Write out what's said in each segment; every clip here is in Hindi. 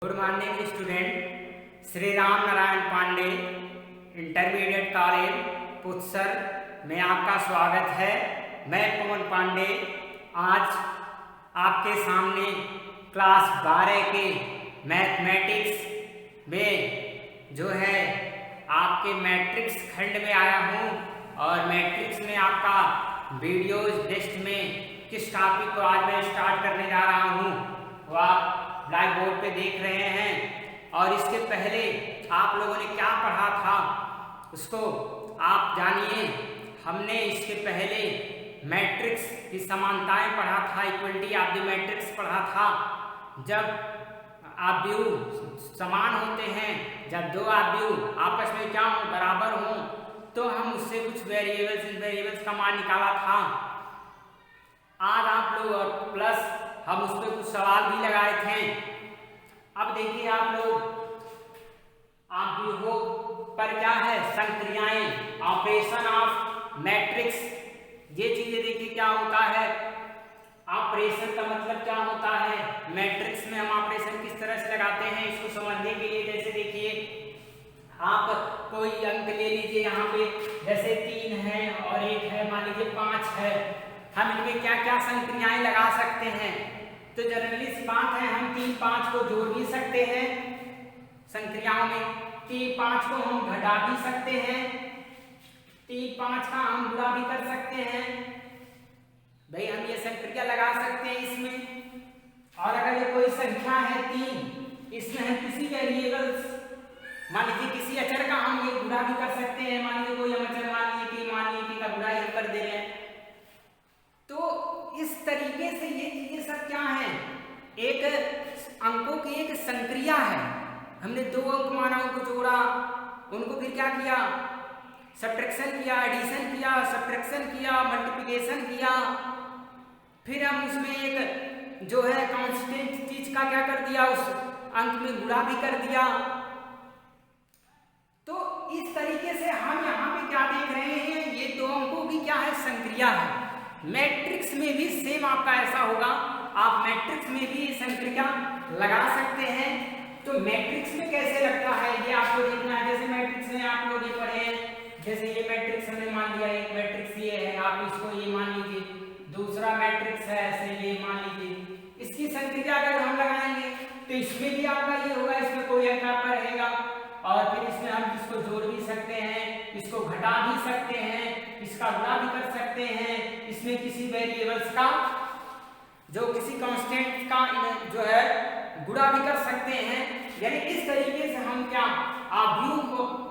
Good morning student. Shri Ram Narayan Pandey intermediate college Putsar में आपका स्वागत है। मैं पवन पांडे आज आपके सामने क्लास 12 के मैथमेटिक्स में जो है आपके मैट्रिक्स खंड में आया हूँ और मैट्रिक्स में आपका वीडियोज टेस्ट में किस टॉपिक को आज मैं स्टार्ट करने जा रहा हूँ वो आप ब्लैक बोर्ड पे देख रहे हैं। और इसके पहले आप लोगों ने क्या पढ़ा था उसको आप जानिए। हमने इसके पहले मैट्रिक्स की समानताएं पढ़ा था, इक्वलिटी ऑफ द मैट्रिक्स पढ़ा था। जब आव्यूह समान होते हैं, जब दो आव्यूह आपस में क्या हो, बराबर हों, तो हम उससे कुछ वेरिएबल्स का मान निकाला था। आज आप लोग और प्लस हम उस पर कुछ सवाल भी लगाए थे। अब देखिए आप लोग आव्यूहों पर क्या है, संक्रियाएं, ऑपरेशन ऑफ मैट्रिक्स, ये चीजें देखिए क्या होता है। ऑपरेशन का मतलब क्या होता है, मैट्रिक्स में हम ऑपरेशन किस तरह से लगाते हैं इसको समझने के लिए जैसे देखिए आप कोई अंक ले लीजिए। यहाँ पे जैसे 3 है और 1 है, मान लीजिए 5 है, हम इनमें क्या क्या संक्रियाएं लगा सकते हैं। तो जनरली सी बात है, हम 3 5 को जोड़ भी सकते हैं संक्रियाओं में, 3 5 को हम घटा भी सकते हैं, 3 5 का हम गुणा भी कर सकते हैं। भाई हम ये संक्रिया लगा सकते हैं इसमें। और अगर ये कोई संख्या है 3, इसमें हम किसी वेरिएबल्स, मान लीजिए किसी अचर का हम ये गुणा भी कर सकते हैं। मान लीजिए कोई अचर मान लीजिए कि का गुणा ही कर दे रहे हैं। तो इस तरीके से ये चीजें सब क्या है, एक अंकों की एक संक्रिया है। हमने 2 अंक माना, उनको जोड़ा, उनको फिर क्या किया, सब्ट्रैक्शन किया, एडिशन किया, सब्ट्रैक्शन किया, मल्टीप्लिकेशन किया, फिर हम उसमें एक जो है कांस्टेंट चीज का क्या कर दिया, उस अंक में गुणा भी कर दिया। तो इस तरीके से हम यहाँ पे क्या देख रहे हैं, ये 2 अंकों की क्या है, संक्रिया है। मैट्रिक्स में भी सेम आपका ऐसा होगा, आप मैट्रिक्स में भी संक्रिया लगा सकते हैं। तो मैट्रिक्स में कैसे लगता है ये आपको देखना है। जैसे मैट्रिक्स में आप लोग ये पढ़े हैं, जैसे ये मैट्रिक्स हमने मान लिया, एक मैट्रिक्स ये है, आप इसको ये मान लीजिए, दूसरा मैट्रिक्स है ऐसे ये मान लीजिए। इसकी संक्रिया अगर हम लगाएंगे तो इसमें भी आपका ये होगा, इसमें कोई अंक आपका रहेगा और फिर इसमें हम इसको जोड़ भी सकते हैं, इसको घटा भी सकते हैं, इसका गुणा भी कर सकते हैं, इसमें किसी वेरिएबल्स का जो किसी कांस्टेंट का जो है गुणा भी कर सकते हैं। यानी इस तरीके से हम क्या आव्यूह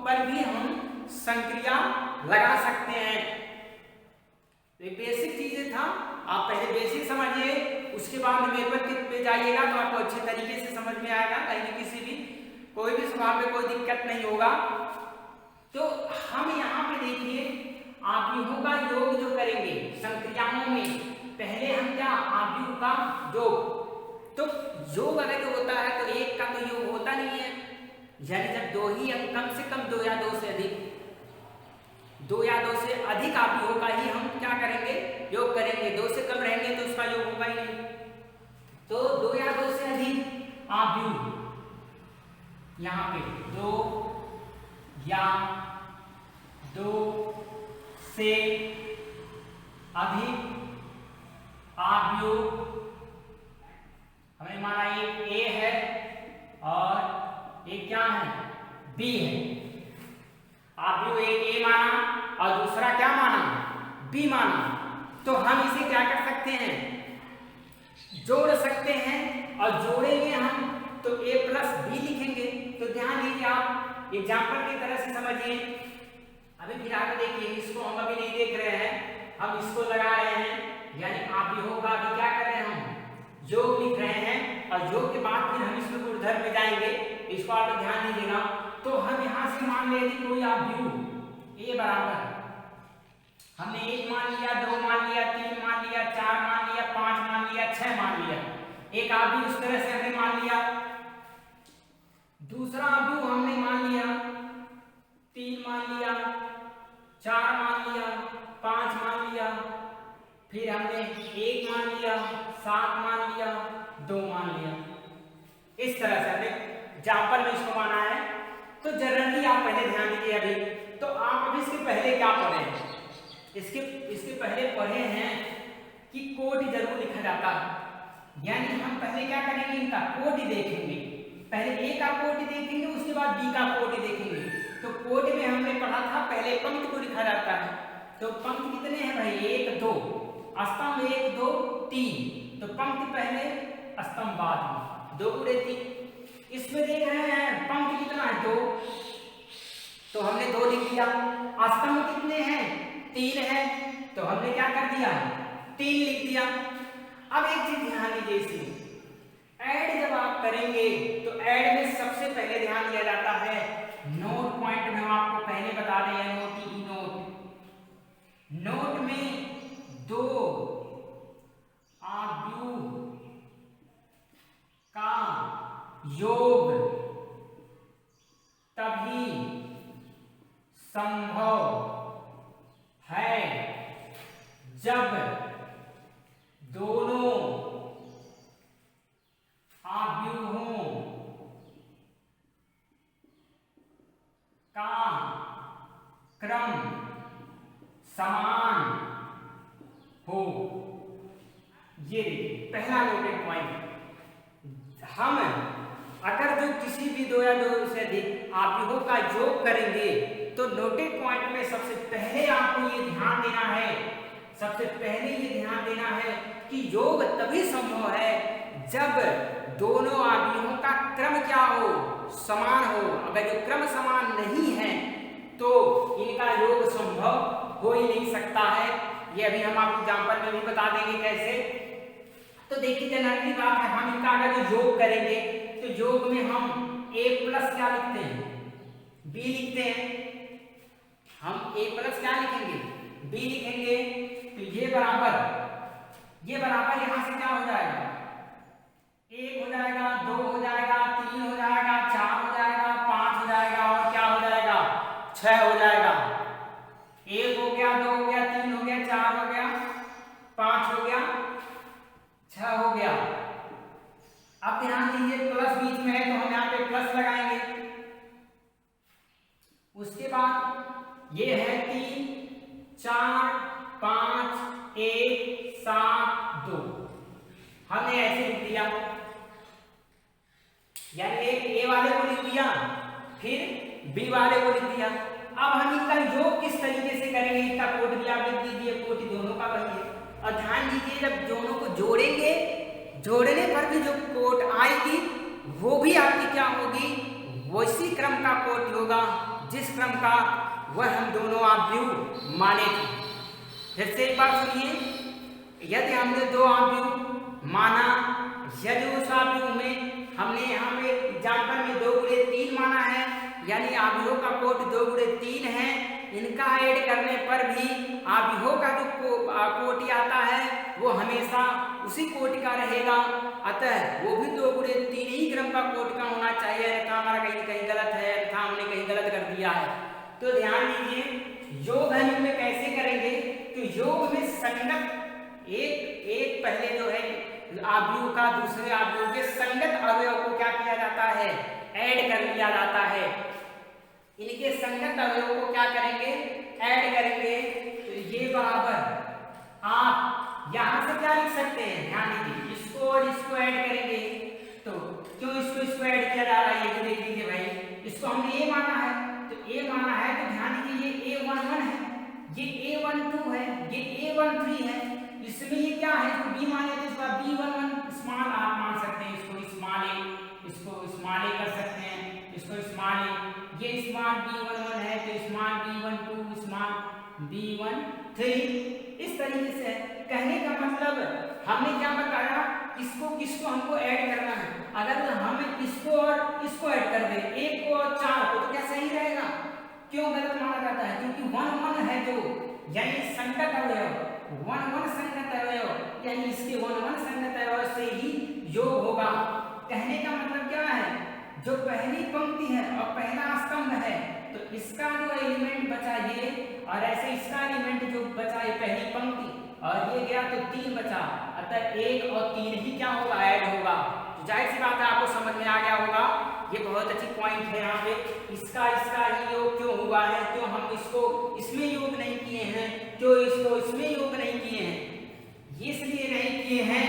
पर भी हम संक्रिया लगा सकते हैं। ये बेसिक चीजें था, आप पहले बेसिक समझिए, उसके बाद मेथड पे जाइएगा तो आपको अच्छे तरीके से समझ में आएगा, कहीं किसी भी कोई भी स्वभाव में कोई दिक्कत नहीं होगा। तो हम यहाँ पे देखिए आव्यूहों का योग जो करेंगे संक्रियाओं में, पहले हम क्या आव्यूह का योग, तो योग अगर होता है तो एक का तो योग होता नहीं है, यानी जब 2 ही अंक, कम से कम 2 या 2 से अधिक, 2 या 2 से अधिक आव्यूहों का ही हम क्या करेंगे, योग करेंगे। 2 से कम रहेंगे तो उसका योग होगा ही नहीं। तो 2 या 2 से अधिक आव्यूह, यहाँ पे 2 या 2 से अधिक आव्यूह, हमने माना एक ए है और एक क्या है, बी है। आव्यूह एक ए माना और दूसरा क्या माना, बी माना। तो हम इसे क्या कर सकते हैं, जोड़ सकते हैं, और जोड़ेंगे हम तो a प्लस बी लिखेंगे। तो ध्यान दीजिए, आप एग्जाम्पल की तरह से समझिए। अभी फिर आगे देखिए, इसको हम अभी नहीं देख रहे हैं, हम इसको लगा रहे हैं, यानी आव्यूहों का अभी क्या कर रहे हैं, हम योग लिख रहे हैं। और योग के बाद फिर हम इसमें ऊर्ध्व में जाएंगे, इसको आप ध्यान दीजिएगा। तो हम यहाँ से मान ले कोई आव्यूह ए बराबर, हमने 1 मान लिया, 2 मान लिया, 3 मान लिया, 4 मान लिया, 5 मान लिया, 6 मान लिया। एक आव्यूह इस तरह से हमने मान लिया। दूसरा आव्यूह हमने मान लिया, 3 मान लिया, 4 मान लिया, 5 मान लिया, फिर हमने 1 मान लिया, 7 मान लिया, 2 मान लिया। इस तरह से हमने एग्जाम्पल में इसको माना है। तो जनरली आप पहले ध्यान दीजिए अभी, तो आप अभी इसके पहले क्या पढ़े हैं, इसके पहले पढ़े हैं कि कोटि जरूर लिखा जाता है, यानी हम पहले क्या करेंगे, इनका कोटि देखेंगे, पहले ए का कोटि देखेंगे, उसके बाद बी का कोटि देखेंगे। तो कोटि में हमने पढ़ा था पहले पंक्ति को लिखा जाता है, तो पंक्ति कितने हैं भाई, 1 2, स्तंभ 1 2 3, तो पंक्ति पहले स्तंभ बाद में, 2 गुणे 3। इसमें देख रहे हैं पंक्ति कितना है, 2, तो हमने 2 लिख दिया। स्तंभ कितने हैं, 3 है, तो हमने क्या कर दिया, 3 लिख दिया। अब एक चीज ध्यान दीजिए, इसमें ऐड जब आप करेंगे तो ऐड में सबसे पहले ध्यान दिया जाता है नोट पॉइंट में। हम आपको पहले बता रहे हैं नोट में 2 आव्यूह का योग तभी संभव है जब दोनों आव्यूहों का क्रम समान हो। ये पहला नोटेड पॉइंट। हम अगर जो किसी भी 2 या 2 से अधिक आव्यूहों का योग करेंगे तो नोटेड पॉइंट में सबसे पहले आपको ये ध्यान देना है, सबसे पहले ये ध्यान देना है कि योग तभी संभव है जब दोनों आव्यूहों का क्रम क्या हो, समान हो। अगर जो क्रम समान नहीं है तो इनका योग संभव हो ही नहीं सकता है। ये अभी हम आपको एग्जाम्पल में भी बता देंगे कैसे। तो देखिए जनरली बात है, हम इनका अगर जो योग करेंगे तो योग में हम a प्लस क्या लिखते हैं, b लिखते हैं। हम a प्लस क्या लिखेंगे, b लिखेंगे। तो ये बराबर यहां से क्या हो जाएगा, 1 हो जाएगा, 2 हो जाएगा, 3 हो जाएगा, 4 हो जाएगा, 5 हो जाएगा और क्या हो जाएगा, 6 हो जाएगा। 1 हो गया, 2 हो गया, 3 हो गया, 4 हो गया, 5 हो गया, 6 हो गया। अब ध्यान दीजिए प्लस बीच में है तो हम यहाँ पे प्लस लगाएंगे। उसके बाद ये है 3 4 5 1 7 2, हमने ऐसे लिख दिया, यानी एक ए वाले को लिख दिया, फिर बी वाले को लिख दिया। अब हम इनका योग किस तरीके से करेंगे, इसका कोट भी आप लिख दीजिए, कोट दोनों का बनिए। और ध्यान दीजिए जब दोनों को जोड़ेंगे, जोड़ने पर भी जो कोट आएगी वो भी आपकी क्या होगी, वैसी क्रम का कोट होगा जिस क्रम का वह हम दोनों आव्यूह माने थे। फिर से एक बार सुनिए, यदि हमने 2 आव्यूह माना, यदि उस आव्यूह में हमने यहाँ पे एग्जाम्पल में 2 गुणे 3 माना है, यानी आव्यूहों का कोट 2 गुणे 3 है, इनका ऐड करने पर भी आव्यूहों का जो कोटि आता है वो हमेशा उसी कोटि का रहेगा। अतः वो भी 2 गुणे 3 ही क्रम का कोटि का होना चाहिए, अन्यथा हमारा कहीं गलत है, अन्यथा हमने कहीं गलत कर दिया है। तो ध्यान दीजिए योग हम इनमें कैसे करेंगे, तो योग में संगत एक पहले जो है आव्यूह का दूसरे आव्यूह के संगत अवयव को क्या किया जाता है, ऐड कर लिया जाता है। इनके संगत अवयव को क्या करेंगे, ऐड करेंगे। तो ये बराबर आप यहां से क्या लिख सकते हैं, ध्यान दीजिए, इसको और इसको ऐड करेंगे। तो क्यों इसको ऐड किया जा रहा है, ये भी देख लीजिए भाई। इसको हमने ए माना है, तो ए माना है तो ध्यान दीजिए ये A11 है, ये A12 है, ये A13 है। इसमें ये क्या है, इसको बी माने तो इसका B11 स्मॉल आप मान सकते हैं, इसको स्मॉल ए, इसको स्मॉल ए कर सकते हैं, इसको स्मॉल ए। ये स्मॉल B11 है तो स्मॉल B12, स्मॉल B13। इस तरीके से कहने का मतलब हमने क्या बताया, किसको हमको ऐड करना है। अगर हम इसको और इसको ऐड कर दें, 1 को और 4 को, तो क्या सही रहेगा, क्यों गलत माना जाता है, क्योंकि 1 1 है जो, यानी संगत अवयव 1 1 संगत अवयव, यानी इसके 1 1 संगत अवयव से ही योग होगा। कहने का मतलब क्या है, जो पहली पंक्ति है और पहला स्तंभ है तो इसका जो एलिमेंट बचा ये, और ऐसे इसका एलिमेंट जो बचा ये पहली पंक्ति, और ये गया तो 3 बचा। अतः 1 और 3 ही क्या होगा, ऐड होगा। जाहिर सी बात है आपको समझ में आ गया होगा। ये बहुत अच्छी पॉइंट है यहाँ पे, इसका ही योग क्यों हुआ है, क्यों हम इसको इसमें योग नहीं किए हैं, क्यों इसको इसमें योग नहीं किए हैं। इसलिए नहीं किए हैं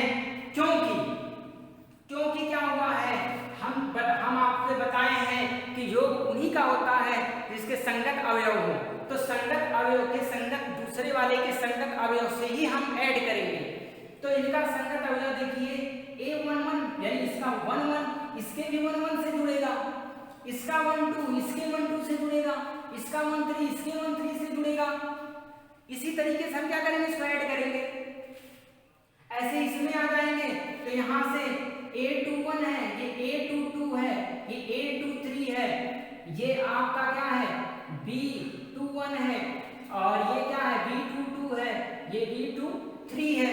क्योंकि क्या हुआ है, हम आपको बताए हैं कि योग उन्हीं का होता है जिसके संगत अवयव हो। तो संगत अवयव के संगत दूसरे वाले के संगत अवयव से ही हम ऐड करेंगे। तो इनका संगत अवयव देखिए A11 यानी इसका 11 इसके भी 11 से जुड़ेगा, इसका 12 इसके 12 से जुड़ेगा, इसका 13 इसके 13 से जुड़ेगा। इसी तरीके से हम क्या करेंगे, इसको ऐड करेंगे, ऐसे इसमें आ जाएंगे। तो यहाँ से A21 है, ये A22 है, ये A23 है, ये आपका क्या है B21 है, और ये क्या है B22 है, ये B23 है।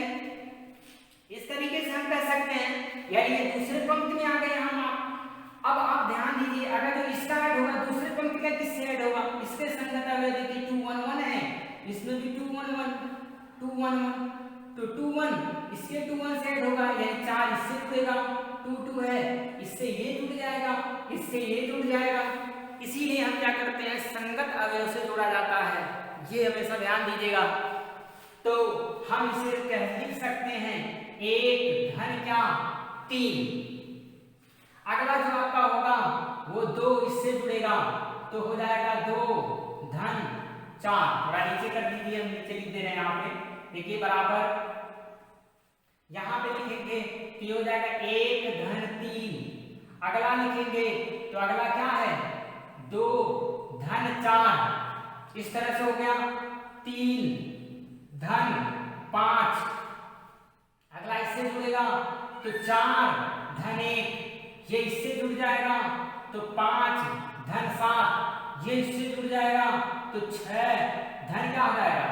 इस तरीके से हम कह सकते हैं, यानी ये दूसरे पंक्ति में आ गए हम। अब आप ध्यान दीजिए, अगर जो इसका ऐड होगा दूसरे पंक्ति का किससे ऐड होगा, इसके संगत अवयव देखिए 211 है, इसमें भी 211 तो 21 इसके 21 से ऐड होगा, यानी 4 इससे जुड़ेगा, 22 है, इससे ये जुड़ जाएगा, इससे ये जुड़ जाएगा। इसीलिए हम क्या करते हैं, संगत अवयव से जोड़ा जाता है, ये हमेशा ध्यान दीजिएगा। तो हम इसे लिख सकते हैं 1 धन क्या 3। अगला जो आपका होगा वो 2 इससे जुड़ेगा, तो हो जाएगा 2 धन 4। थोड़ा नीचे कर दीजिए, हम नीचे लिख दे रहे हैं यहाँ पे, देखिए बराबर यहाँ पे लिखेंगे तो ये हो जाएगा 1 धन 3। अगला लिखेंगे तो अगला क्या है 2 धन 4, इस तरह से हो गया 3 धन 5। अगला इससे जुड़ेगा तो 4 धन 1, ये इससे जुड़ जाएगा तो 5 धन 7, ये इससे जुड़ जाएगा तो 6 धन क्या हो जाएगा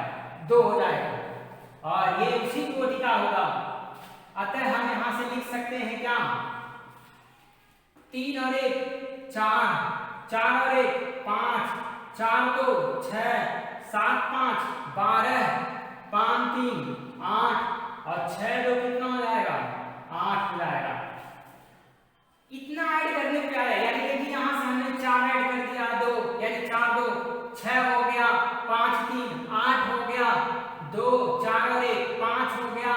2 हो जाएगा, और ये उसी कोटि का होगा। अतः हम यहां से लिख सकते हैं क्या 3 और 1 4, 4 और 1 5, 4 2 6, 7 5 12, 5 3 8, और 6 2 कितना हो जाएगा 8 हो जाएगा। इतना ऐड करने पे आया, यानी देखिए यहां से हमने 4 ऐड कर दिया 2, यानी 4 2 6 हो गया, 5 3 8 हो गया, 2 4 और 1 5 हो गया,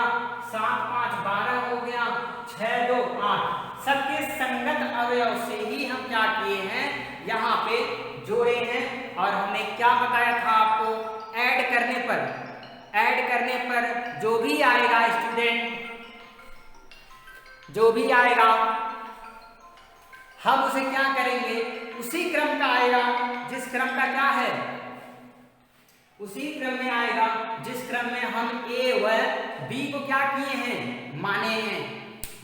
7 5 12 हो गया, 6 2 8। सबके संगत अवयव से ही हम क्या किए हैं, यहाँ पे जोड़े हैं। और हमने क्या बताया था आपको, ऐड करने पर जो भी आएगा स्टूडेंट, जो भी आएगा हम उसे क्या करेंगे, उसी क्रम का आएगा जिस क्रम का क्या है, उसी क्रम में आएगा जिस क्रम में हम A व B को क्या किए हैं, माने हैं।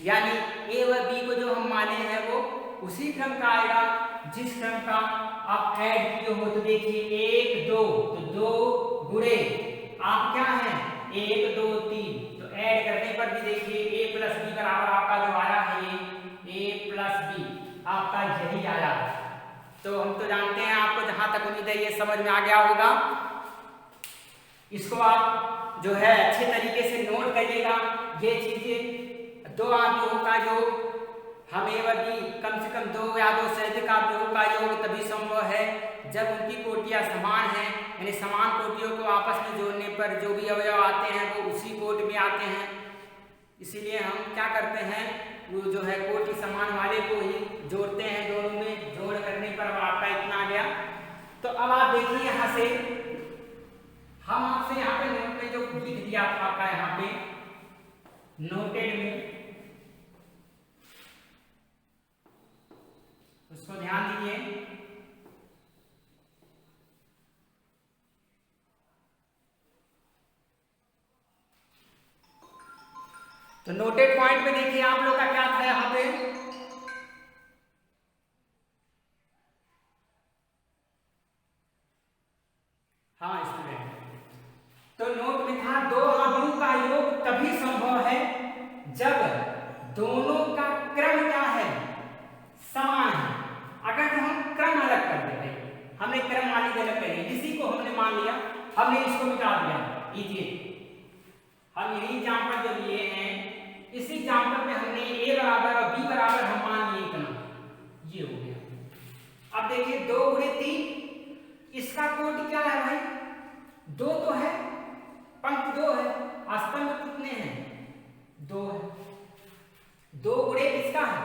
यानी A व B को जो हम माने हैं वो उसी क्रम का आएगा जिस क्रम का आप ऐड किए हो। तो देखिए 1 2, तो 2 गुणे आप क्या है 1 2 3, तो ऐड करने पर भी देखिए A प्लस B बराबर आपका जो आया है ये A प्लस B आपका यही आया। तो हम तो जानते हैं, आपको जहां तक उम्मीद है ये समझ में आ गया होगा। इसको आप जो है अच्छे तरीके से नोट करिएगा। ये चीजें 2 आव्यूहों का योग, हम A व B कम से कम 2 या 2 से अधिक आव्यूहों का योग तभी संभव है जब उनकी कोटियां समान हैं, यानी समान कोटियों को आपस में जोड़ने पर जो भी अवयव आते हैं वो उसी कोटि में आते हैं। इसीलिए हम क्या करते हैं, वो जो है कोटि समान वाले को ही जोड़ते हैं, दोनों में जोड़ करने पर आपका इतना आ गया। तो अब आप देखिए यहाँ से हम आपसे यहाँ पे नोट में जो लिख दिया था आपका यहाँ पे नोटेड में, उसको ध्यान दीजिए। तो नोटेड पॉइंट में देखिए आप लोग का क्या था यहाँ पे, हाँ स्टूडेंट, तो नोट में था 2 आव्यूहों का योग तभी संभव है जब दोनों का क्रम क्या है, समान है। अगर जो हम क्रम अलग कर देते, हमने क्रम वाली अलग करी, इसी को हमने मान लिया, हमने इसको मिटा दिया, लीजिए हम यही एग्जाम्पल जो लिए हैं, इसी एग्जाम्पल में हमने A बराबर और B बराबर दो तो है, पंक्ति दो है, स्तंभ कितने हैं? दो है। दो गुणे किसका है?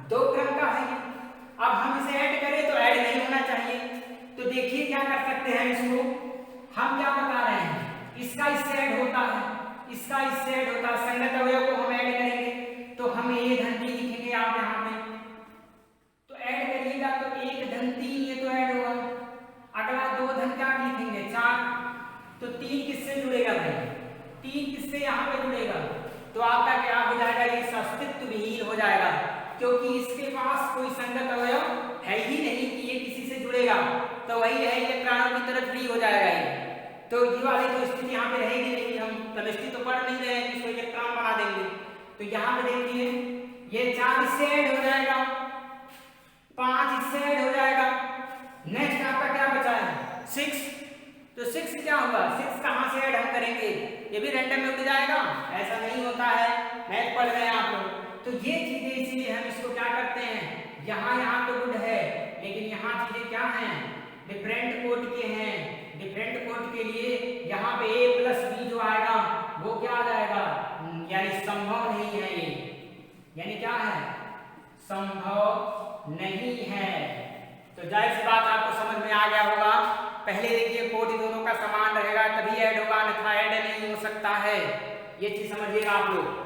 दो क्रम का है ये। अब हम इसे ऐड करें तो ऐड नहीं होना चाहिए, तो देखिए क्या कर सकते हैं इसको। हम क्या बता रहे हैं, इसका इससे ऐड होता है, इसका इससे ऐड होता है, संगत अवयव को हम ऐड करेंगे तो हम ये धन भी लिखेंगे आप यहाँ पे, तो ऐड करिएगा तो 1 धन 3 ये तो ऐड होगा। अगला 2 धन क्या लिखेंगे? 4, तो 3 किससे जुड़ेगा भाई? 3 किससे यहाँ पे जुड़ेगा? तो आपका क्या हो जाएगा? ये अस्तित्व विहीन हो जाएगा, क्योंकि इसके पास कोई संगत अवयव है ही नहीं कि ये किसी से जुड़ेगा। तो वही है, इलेक्ट्रॉनों की तरफ फ्री हो जाएगा ये। तो ये वाली तो स्थिति यहाँ पे रहेगी नहीं। हम केमिस्ट्री तो पढ़ नहीं रहे हैं कि इसको इलेक्ट्रॉन बना देंगे। तो यहाँ पे देखिए ये 4 इससे ऐड हो जाएगा, 5 इससे ऐड हो जाएगा। नेक्स्ट आपका क्या बचा है? 6। तो 6 क्या होगा? 6 कहाँ से ऐड हम करेंगे? ये भी रैंडम में उठ जाएगा? ऐसा नहीं होता है, मैथ पढ़ रहे हैं आप लोग। तो ये चीजें इसीलिए हम इसको क्या करते हैं, यहाँ तो गुड है, लेकिन यहाँ चीजें क्या हैं? डिफरेंट कोड के हैं। डिफरेंट कोड के लिए यहाँ पे a प्लस b जो आएगा वो क्या आ जाएगा? यानी संभव नहीं है ये, यानी क्या है? संभव नहीं है। तो जाहिर सी बात आपको समझ में आ गया होगा। पहले देखिए कोड दोनों का समान रहेगा तभी ऐड होगा, अन्यथा ऐड नहीं हो सकता है। ये चीज समझिएगा आप लोग।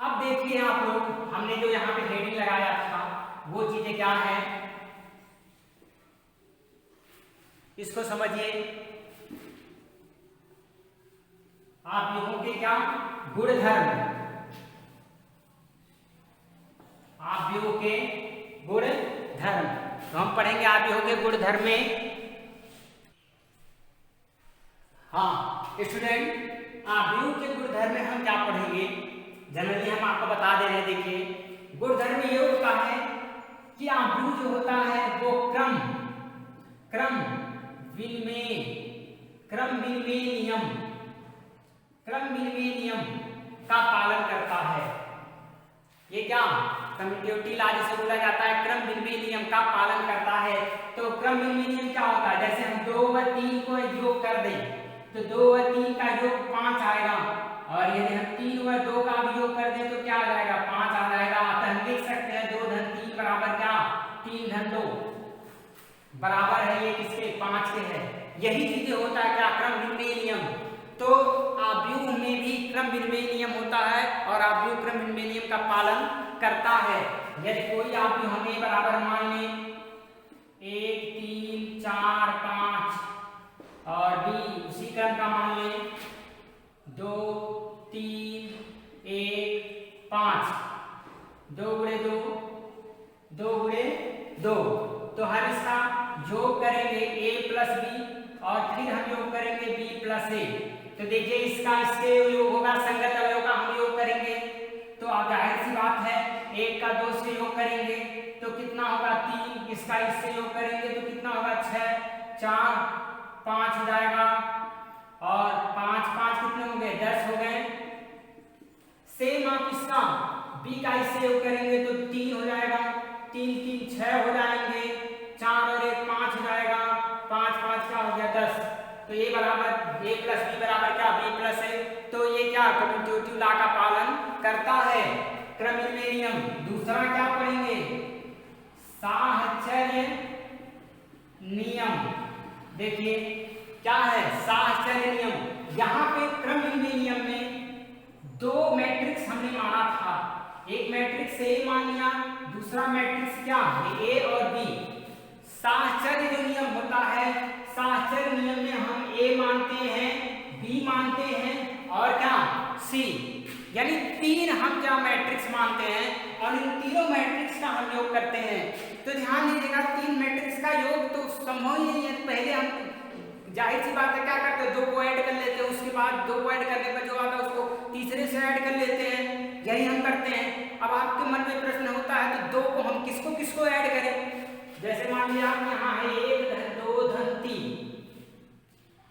अब देखिए आप लोग, हमने जो यहाँ पे हेडिंग लगाया था वो चीजें क्या है, इसको समझिए। आप लिखोगे क्या? गुणधर्म। आप लिखोगे गुणधर्म। तो हम पढ़ेंगे आप लिखोगे गुणधर्म में। हाँ स्टूडेंट, आप के गुणधर्म में हम क्या पढ़ेंगे? जनरली हम आपको बता दे रहे हैं। देखिए गुणधर्म ये होता है कि आव्यूह जो होता है वो क्रम विनिमय नियम का पालन करता है। ये क्या कम्यूटेटिव लॉ जिसे बोला जाता है, क्रम विनिमय नियम का पालन करता है। तो क्रम विनिमय नियम क्या होता है? जैसे हम 2 व 3 को योग कर दें तो 2 व 3 का योग 5 आएगा, और यदि हम 3 व 2 का भी योग कर दें तो क्या आ जाएगा? 5 आ जाएगा। तो हम लिख सकते हैं 2 धन 3 बराबर क्या? 3 धन 2 बराबर है ये किसके? 5 के है। यही चीजें होता है क्या? क्रम विनिमय नियम। तो आव्यूह में भी क्रम विनिमय नियम होता है और आव्यूह क्रम विनिमय नियम का पालन करता है। यदि कोई आव्यूह हमें बराबर मान लें 1 3 4 5 और b उसी क्रम का मान लें 2 3 1 5, 2 गुणे 2 2 गुणे 2। तो हम इसका योग करेंगे a प्लस b और फिर हम योग करेंगे b प्लस a। तो देखिए इसका इससे योग होगा, संगत अवयव का हम योग करेंगे। तो अब जाहिर सी बात है 1 का 2 से योग करेंगे तो कितना होगा? 3। इसका इससे योग करेंगे तो कितना होगा? 6 4 5 हो जाएगा, और 5 5 कितने हो गए? 10 हो गए। सेम आप इसका b का इससे योग करेंगे तो 3 हो जाएगा, 3 3 6 हो जाएंगे, 4 और 1 5 हो जाएगा, 5 5 क्या हो गया? 10। तो ये बराबर a प्लस b बराबर क्या? b plus a। तो ये क्या कम्यूटेटिव लॉ का पालन करता है, क्रम विनिमय नियम। दूसरा क्या पढ़ेंगे? साहचर्य नियम। देखिए क्या है? साहचर्य नियम। यहाँ पे क्रम विनिमय नियम में 2 मैट्रिक्स हमने माना था। एक मैट्रिक्स A मान लिया, दूसरा मैट्रिक्स क्या? A और B। साहचर्य जो नियम होता है, साहचर्य नियम में हम A मानते हैं, B मानते हैं और क्या? C। यानी 3 हम क्या मैट्रिक्स मानते हैं और इन तीनों मैट्रिक्स का हम योग करते हैं। तो ध्यान दीजिएगा 3 मैट्रिक्स का योग तो संभव ही नहीं है। पहले हम जाहिर सी बात है क्या करते हैं? 2 को ऐड कर लेते हैं, उसके बाद 2 को ऐड करने पर जो आता है उसको तीसरे से ऐड कर लेते हैं। यही हम करते हैं। अब आपके मन में प्रश्न होता है तो 2 को हम किसको ऐड करें? जैसे मान लिया आप यहाँ है 1 धन 2 धन 3,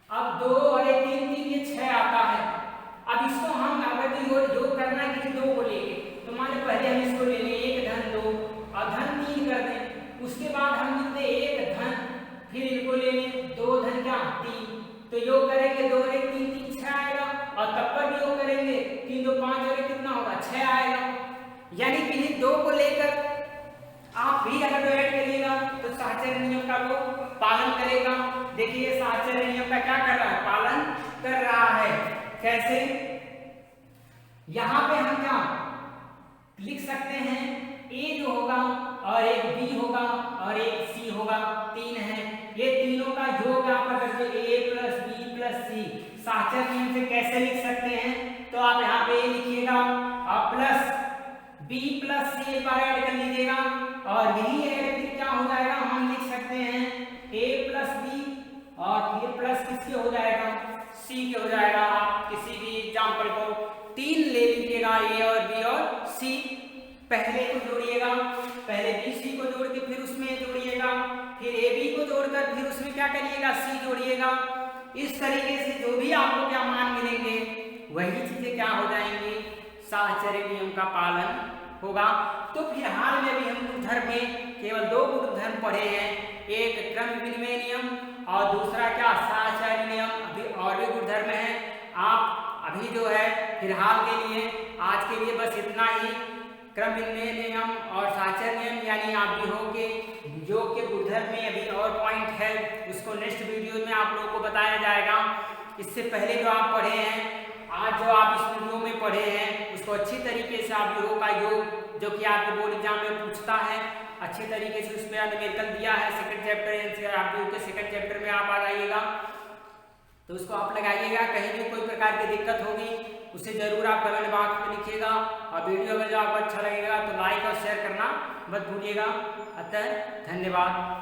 अब 2 और 1 3 3 ये 6 आता है। अब इसको हम अगर योग करना है किसी 2 को लेके तो मान लो पहले हम इसको ले लें 1 धन 2 और धन 3 कर दें, उसके बाद हम लिखते 1 धन, फिर इनको ले लें 2 धन क्या यानी किन्हीं दो को लेकर आप भी अगर ऐड करिएगा तो साहचर्य नियम का वो पालन करेगा। देखिए साहचर्य नियम का क्या कर रहा है, पालन कर रहा है। कैसे, यहाँ पे हम क्या लिख सकते हैं, ए जो होगा और एक बी होगा और एक सी होगा, तीन है, ये तीनों का योग यहाँ पर करके ए प्लस बी प्लस सी साहचर्य नियम से कैसे लिख सकते हैं, तो आप यहाँ पे ए लिखिएगा और प्लस बी प्लस सी एक बार ऐड कर लीजिएगा और यही ऐड फिर क्या हो जाएगा, हम लिख सकते हैं ए प्लस बी और फिर प्लस किसके हो जाएगा, सी के हो जाएगा। आप किसी भी एग्जाम्पल को तीन ले लीजिएगा, ए और बी और सी, पहले को जोड़िएगा, पहले बी सी को जोड़ के फिर उसमें जोड़िएगा, फिर ए बी को जोड़कर फिर उसमें क्या करिएगा, सी जोड़िएगा। इस तरीके से जो भी आपको क्या मान मिलेंगे वही चीजें क्या हो जाएंगी, साहचर्य नियम का पालन होगा। तो फिलहाल में भी हम गुणधर्म में केवल दो गुणधर्म पढ़े हैं, एक क्रम विनिमय नियम और दूसरा क्या, साहचर्य नियम। अभी और भी गुणधर्म है, आप अभी जो है फिलहाल के लिए आज के लिए बस इतना ही। क्रम विनिमय नियम और साहचर्य नियम यानी आप भी होंगे योग के गुणधर्म में अभी और पॉइंट है, उसको नेक्स्ट वीडियो में आप लोगों को बताया जाएगा। इससे पहले जो आप पढ़े हैं, आज जो आप इस वीडियो में पढ़े हैं, उसको अच्छी तरीके से आप योग का योग जो कि आपके बोर्ड एग्जाम में पूछता है, अच्छी तरीके से उसमें न्यूमेरिकल दिया है। सेकंड चैप्टर एनसीईआरटी आप योग के सेकंड चैप्टर में आप आ जाइएगा, तो उसको आप लगाइएगा। कहीं भी कोई प्रकार की दिक्कत होगी उसे जरूर आप कमेंट बॉक्स में लिखिएगा और वीडियो अगर जो आपको अच्छा लगेगा तो लाइक और शेयर करना मत भूलिएगा। अतः धन्यवाद।